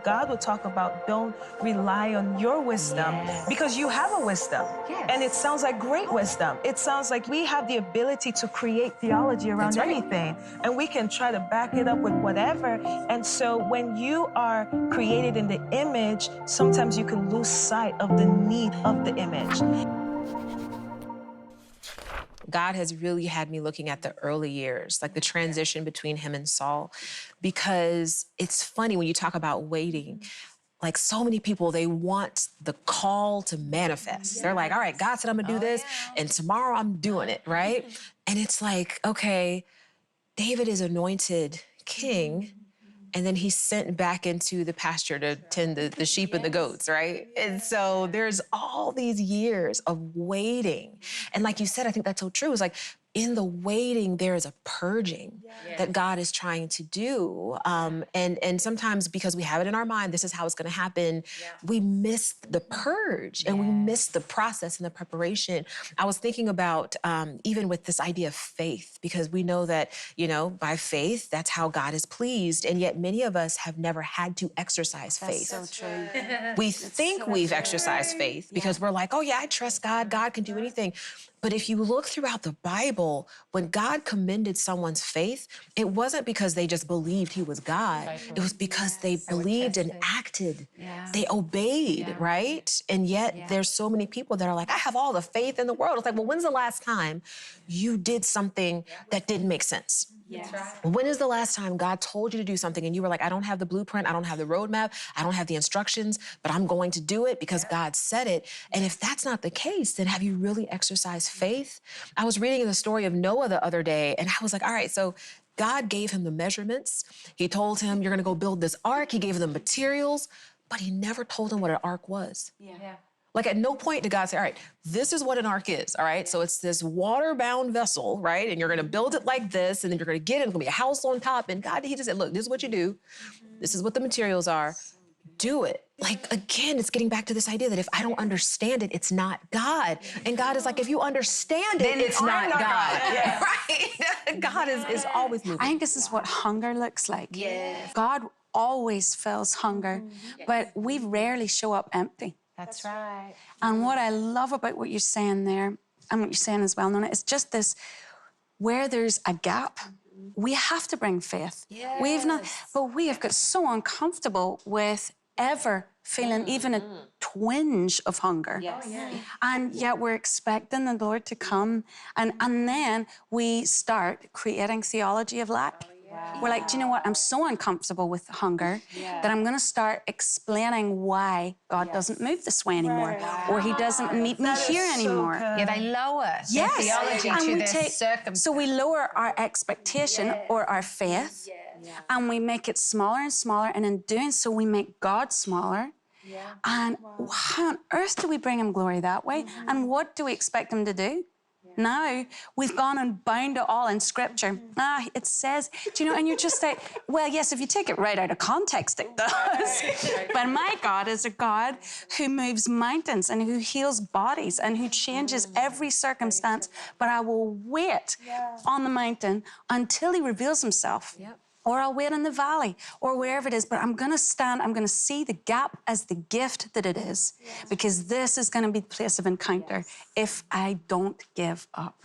God would talk about don't rely on your wisdom because you have a wisdom. And it sounds like great wisdom. It sounds like we have the ability to create theology around anything. And we can try to back it up with whatever. And so when you are created in the image, sometimes you can lose sight of the need of the image. God has really had me looking at the early years, like the transition between him and Saul, because it's funny when you talk about waiting. Like so many people, they want the call to manifest. They're like, all right, God said I'm gonna do this, and tomorrow I'm doing it, right? And it's like, okay, David is anointed king, and then he's sent back into the pasture to tend the sheep and the goats, right? And so there's all these years of waiting. And like you said, I think that's so true. It's like, in the waiting, there is a purging that God is trying to do. And sometimes because we have it in our mind, this is how it's gonna happen, we miss the purge and we miss the process and the preparation. I was thinking about even with this idea of faith, because we know that, you know, by faith, that's how God is pleased. And yet many of us have never had to exercise faith. That's so true. We think we've exercised faith because we're like, oh yeah, I trust God, God can do anything. But if you look throughout the Bible, when God commended someone's faith, it wasn't because they just believed he was God. It was because they believed and acted. They obeyed, right? And yet there's so many people that are like, I have all the faith in the world. It's like, well, when's the last time you did something that didn't make sense? When is the last time God told you to do something and you were like, I don't have the blueprint, I don't have the roadmap, I don't have the instructions, but I'm going to do it because God said it. And if that's not the case, then have you really exercised faith? I was reading the story of Noah the other day, and I was like, all right, so God gave him the measurements. He told him, you're gonna go build this ark. He gave him the materials, but he never told him what an ark was. Like at no point did God say, all right, this is what an ark is, all right? So it's this water-bound vessel, right? And you're gonna build it like this, and then you're gonna get it, it's gonna be a house on top. And God, he just said, look, this is what you do. This is what the materials are. Do it. Like, again, it's getting back to this idea that if I don't understand it, it's not God. And God is like, if you understand it, it's not God. Right? God is always moving. I think this is what hunger looks like. God always fills hunger, but we rarely show up empty. That's right. And what I love about what you're saying there, and what you're saying as well, Nona, is just this, where there's a gap, we have to bring faith. We've not, but we have got so uncomfortable with ever feeling even a twinge of hunger. And yet we're expecting the Lord to come, and then we start creating theology of lack. We're like, do you know what? I'm so uncomfortable with hunger that I'm going to start explaining why God doesn't move this way anymore, or he doesn't meet me here anymore. They lower theology and to we their circumstance. so we lower our expectation or our faith, and we make it smaller and smaller, and in doing so, we make God smaller. And how on earth do we bring him glory that way? And what do we expect him to do? Now, we've gone and bound it all in Scripture. It says, do you know, and you're just like, well, yes, if you take it right out of context, it does. But my God is a God who moves mountains and who heals bodies and who changes every circumstance. But I will wait on the mountain until he reveals himself. Or I'll wait in the valley, or wherever it is, but I'm gonna stand, I'm gonna see the gap as the gift that it is, because this is gonna be the place of encounter if I don't give up.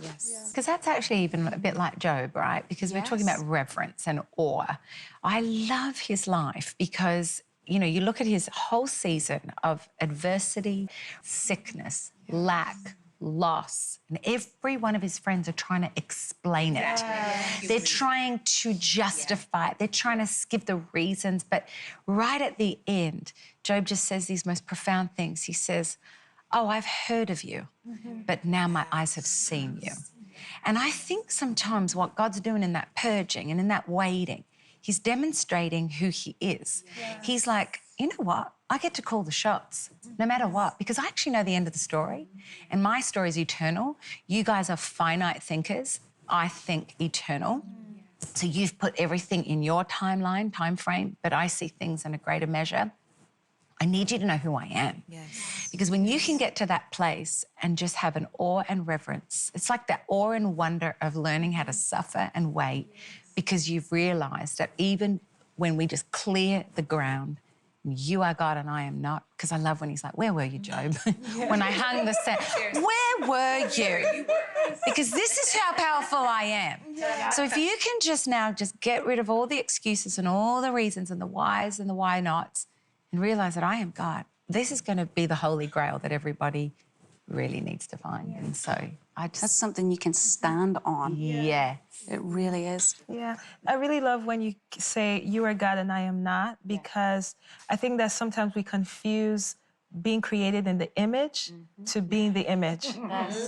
Because that's actually even a bit like Job, right? Because we're talking about reverence and awe. I love his life because, you know, you look at his whole season of adversity, sickness, lack, loss, and every one of his friends are trying to explain it. They're trying to justify it. They're trying to give the reasons, but right at the end, Job just says these most profound things. He says, oh, I've heard of you, but now my eyes have seen you. And I think sometimes what God's doing in that purging and in that waiting, he's demonstrating who he is. He's like, you know what? I get to call the shots, no matter what, because I actually know the end of the story, and my story is eternal. You guys are finite thinkers. I think eternal. So you've put everything in your timeline, time frame, but I see things in a greater measure. I need you to know who I am. Because when you can get to that place and just have an awe and reverence, it's like that awe and wonder of learning how to suffer and wait, because you've realised that even when we just clear the ground, You are God and I am not. Because I love when he's like, where were you, Job? When I hung the set, where were you? Because this is how powerful I am. So if you can just get rid of all the excuses and all the reasons and the whys and the why nots and realize that I am God, this is going to be the holy grail that everybody really needs to find. And so That's something you can stand on. Yes. It really is. Yeah, I really love when you say you are God and I am not, because I think that sometimes we confuse being created in the image to being the image.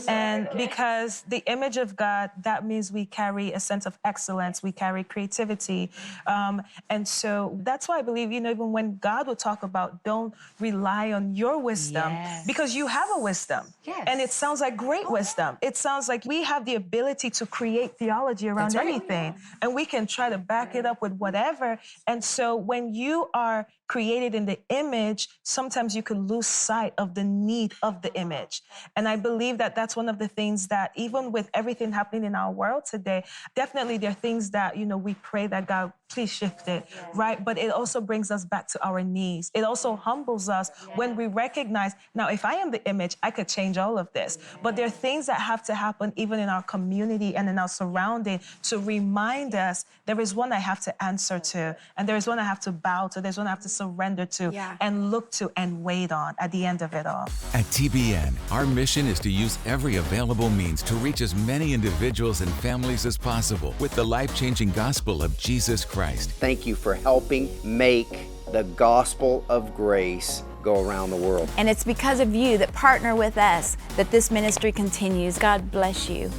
And because the image of God, that means we carry a sense of excellence, we carry creativity. And so that's why I believe, even when God would talk about don't rely on your wisdom, because you have a wisdom. And it sounds like great wisdom. It sounds like we have the ability to create theology around anything. And we can try to back it up with whatever. And so when you are created in the image, sometimes you can lose sight of the need of the image. And I believe that that's one of the things that, even with everything happening in our world today, definitely there are things that, we pray that God, please shift it, right? But it also brings us back to our knees. It also humbles us when we recognize, now, if I am the image, I could change all of this. But there are things that have to happen even in our community and in our surrounding to remind us there is one I have to answer to, and there is one I have to bow to, there's one I have to surrender to and look to and wait on at the end of it all. At TBN, our mission is to use every available means to reach as many individuals and families as possible with the life-changing gospel of Jesus Christ. Thank you for helping make the gospel of grace go around the world. And it's because of you that partner with us that this ministry continues. God bless you.